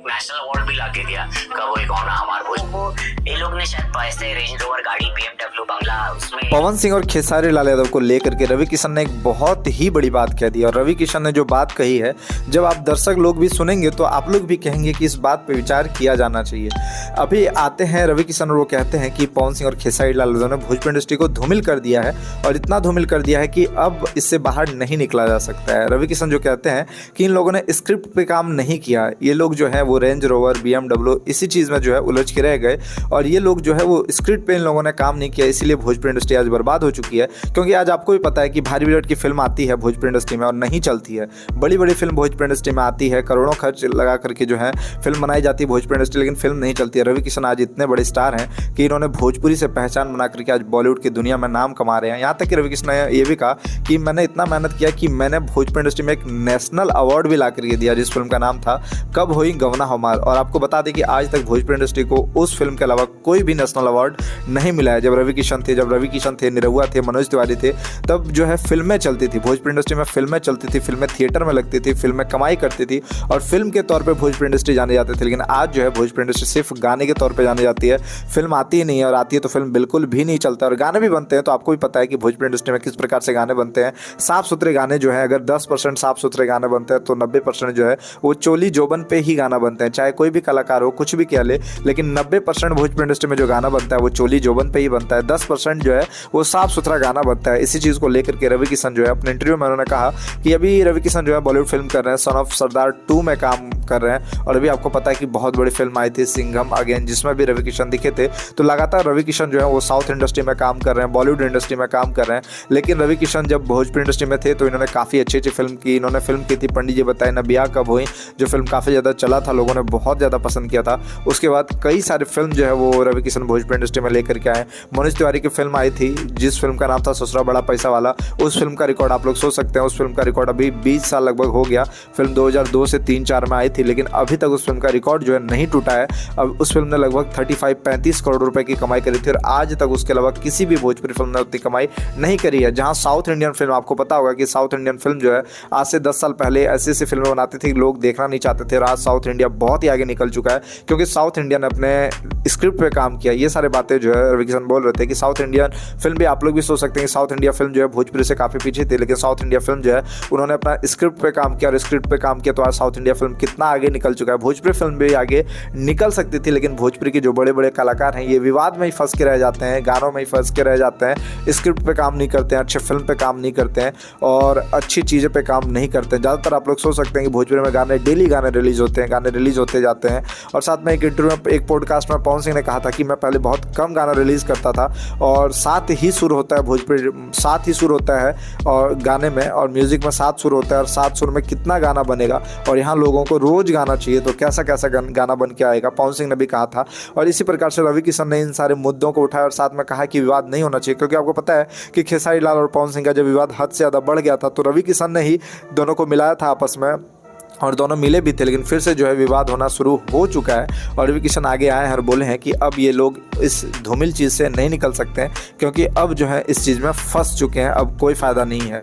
National award भी लाके दिया। कब वही कौन हमार वो ये लोग ने शायद पैसे रेंज रोवर गाड़ी BMW बंगला उसमें। पवन सिंह और खेसारी लाल यादव को लेकर के रवि किशन ने एक बहुत ही बड़ी बात कह दी और रवि किशन ने जो बात कही है, जब आप दर्शक लोग भी सुनेंगे तो आप लोग भी कहेंगे कि इस बात पे विचार किया जाना चाहिए। अभी आते हैं रवि किशन और वो कहते हैं कि पवन सिंह और खेसारी लाल यादव ने भोजपुरी इंडस्ट्री को धूमिल कर दिया है और इतना धूमिल कर दिया है कि अब इससे बाहर नहीं निकला जा सकता है। रवि किशन जो कहते हैं कि इन लोगों ने स्क्रिप्ट पे काम नहीं किया, ये लोग जो है वो रेंज रोवर BMW इसी चीज़ में जो है उलझ के रह गए और ये लोग जो है वो स्क्रिप्ट पे इन लोगों ने काम नहीं किया, इसीलिए भोजपुरी इंडस्ट्री आज बर्बाद हो चुकी है। क्योंकि आज आपको भी पता है कि भारी बजट की फिल्म आती है भोजपुरी इंडस्ट्री में और नहीं चलती है। बड़ी बड़ी फिल्म भोजपुरी इंडस्ट्री में आती है, करोड़ों खर्च लगा करके जो है फिल्म बनाई जाती है भोजपुरी इंडस्ट्री, लेकिन फिल्म नहीं चलती है। रवि किशन आज इतने बड़े स्टार हैं कि इन्होंने भोजपुरी से पहचान बना करके आज बॉलीवुड की दुनिया में नाम कमा रहे हैं। यहाँ तक कि रवि किशन ने यह भी कहा कि मैंने इतना मेहनत किया कि मैंने भोजपुरी इंडस्ट्री में एक नेशनल अवार्ड भी ला करके दिया, जिस फिल्म का नाम था कब हुई गवना हमार। और आपको बता दें कि आज तक भोजपुरी इंडस्ट्री को उस फिल्म के अलावा कोई भी नेशनल अवार्ड नहीं मिला है। जब रवि किशन थे, निरहुआ थे, मनोज तिवारी थे, तब जो है फिल्में चलती थी भोजपुरी इंडस्ट्री में, फिल्में चलती थी, फिल्में थिएटर में लगती थी, फिल्में कमाई करती थी और फिल्म के तौर पे भोजपुरी इंडस्ट्री जाने जाते थे। लेकिन आज जो है भोजपुरी इंडस्ट्री सिर्फ गाने के तौर पे जाने जाती है, फिल्म आती ही नहीं है और आती है तो फिल्म बिल्कुल भी नहीं चलता और गाने भी बनते हैं। तो आपको भी पता है कि भोजपुरी इंडस्ट्री में किस प्रकार से गाने बनते हैं। साफ सुथरे गाने जो है, अगर 10% साफ सुथरे गाने बनते हैं तो 90% जो है वो चोली जोबन पे ही गाना बनते हैं। चाहे कोई भी कलाकार हो, कुछ भी कह ले, लेकिन 90% भोजपुरी इंडस्ट्री में जो गाना बनता है वो चोली जोबन पे ही बनता है। 10% जो है वो साफ सुथरा गाना बनता है। इसी चीज़ को लेकर के रवि किशन जो है अपने इंटरव्यू में उन्होंने कहा कि अभी रवि किशन जो है बॉलीवुड फिल्म कर रहे हैं, सन ऑफ सरदार 2 में काम कर रहे हैं और अभी आपको पता है कि बहुत बड़ी फिल्म आई थी सिंघम अगेन, जिसमें भी रवि किशन दिखे थे। तो लगातार रवि किशन जो है वो साउथ इंडस्ट्री में काम कर रहे हैं, बॉलीवुड इंडस्ट्री में काम कर रहे हैं। लेकिन रवि किशन जब भोजपुरी इंडस्ट्री में थे तो इन्होंने काफ़ी अच्छी फिल्म की। इन्होंने फिल्म की थी पंडित जी बताए ना ब्याह कब हुई, जो फिल्म काफ़ी ज़्यादा चला था, लोगों ने बहुत ज़्यादा पसंद किया था। उसके बाद कई सारे फिल्म जो है वो रवि किशन भोजपुरी इंडस्ट्री में लेकर के आए। मनोज तिवारी की फिल्म आई थी जिस फिल्म का नाम था ससुरा बड़ा पैसा वाला, उस फिल्म का रिकॉर्ड आप लोग सोच सकते हैं, उस फिल्म का रिकॉर्ड अभी 20 साल लगभग हो गया। फिल्म 2002 से 3-4 में आई थी, लेकिन अभी तक उस फिल्म का रिकॉर्ड जो है नहीं टूटा है। अब उस फिल्म ने लगभग 35-35 करोड़ रुपए की कमाई करी थी और आज तक उसके अलावा किसी भी भोजपुरी फिल्म ने उतनी कमाई नहीं करी है। जहां साउथ इंडियन फिल्म, आपको पता होगा कि साउथ इंडियन फिल्म जो है आज से 10 साल पहले ऐसी ऐसी फिल्में बनाती थी लोग देखना नहीं चाहते थे और आज साउथ इंडिया बहुत ही आगे निकल चुका है क्योंकि साउथ इंडिया ने अपने स्क्रिप्ट पे काम किया। ये सारे बातें जो है रवि किशन बोल रहे थे कि साउथ इंडियन फिल्म भी, आप लोग भी सोच सकते हैं कि साउथ इंडिया फिल्म जो है भोजपुरी से काफ़ी पीछे थी, लेकिन साउथ इंडिया फिल्म जो है उन्होंने अपना स्क्रिप्ट पे काम किया और स्क्रिप्ट पे काम किया तो आज साउथ इंडिया फिल्म कितना आगे निकल चुका है। भोजपुरी फिल्म भी आगे निकल सकती थी, लेकिन भोजपुरी के जो बड़े बड़े कलाकार हैं ये विवाद में ही फंस के रह जाते हैं, गानों में ही फंस के रह जाते हैं, स्क्रिप्ट पे काम नहीं करते हैं, अच्छे फिल्म पे काम नहीं करते हैं और अच्छी चीज़ें पे काम नहीं करते हैं। ज़्यादातर आप लोग सोच सकते हैं कि भोजपुरी में गाने डेली गाने रिलीज होते हैं, गाने रिलीज होते जाते हैं। और साथ में एक इंटरव्यू में, एक पॉडकास्ट में पवन सिंह ने कहा था कि मैं पहले बहुत कम गाना रिलीज़ करता था और 7 ही सुर होता है भोजपुरी, 7 ही सुर होता है और गाने में, और म्यूज़िक में 7 सुर होता है और 7 सुर में कितना गाना बनेगा और यहाँ लोगों को रोज़ गाना चाहिए तो कैसा कैसा गाना बन के आएगा, पवन सिंह ने भी कहा था। और इसी प्रकार से रवि किशन ने इन सारे मुद्दों को उठाया और साथ में कहा कि विवाद नहीं होना चाहिए, क्योंकि आपको पता है कि खेसारी लाल और पवन सिंह का जब विवाद हद से ज़्यादा बढ़ गया था तो रवि किशन ने ही दोनों को मिलाया था आपस में और दोनों मिले भी थे, लेकिन फिर से जो है विवाद होना शुरू हो चुका है और रवि किशन आगे आए हैं और बोले हैं कि अब ये लोग इस धूमिल चीज़ से नहीं निकल सकते हैं क्योंकि अब जो है इस चीज़ में फंस चुके हैं, अब कोई फ़ायदा नहीं है।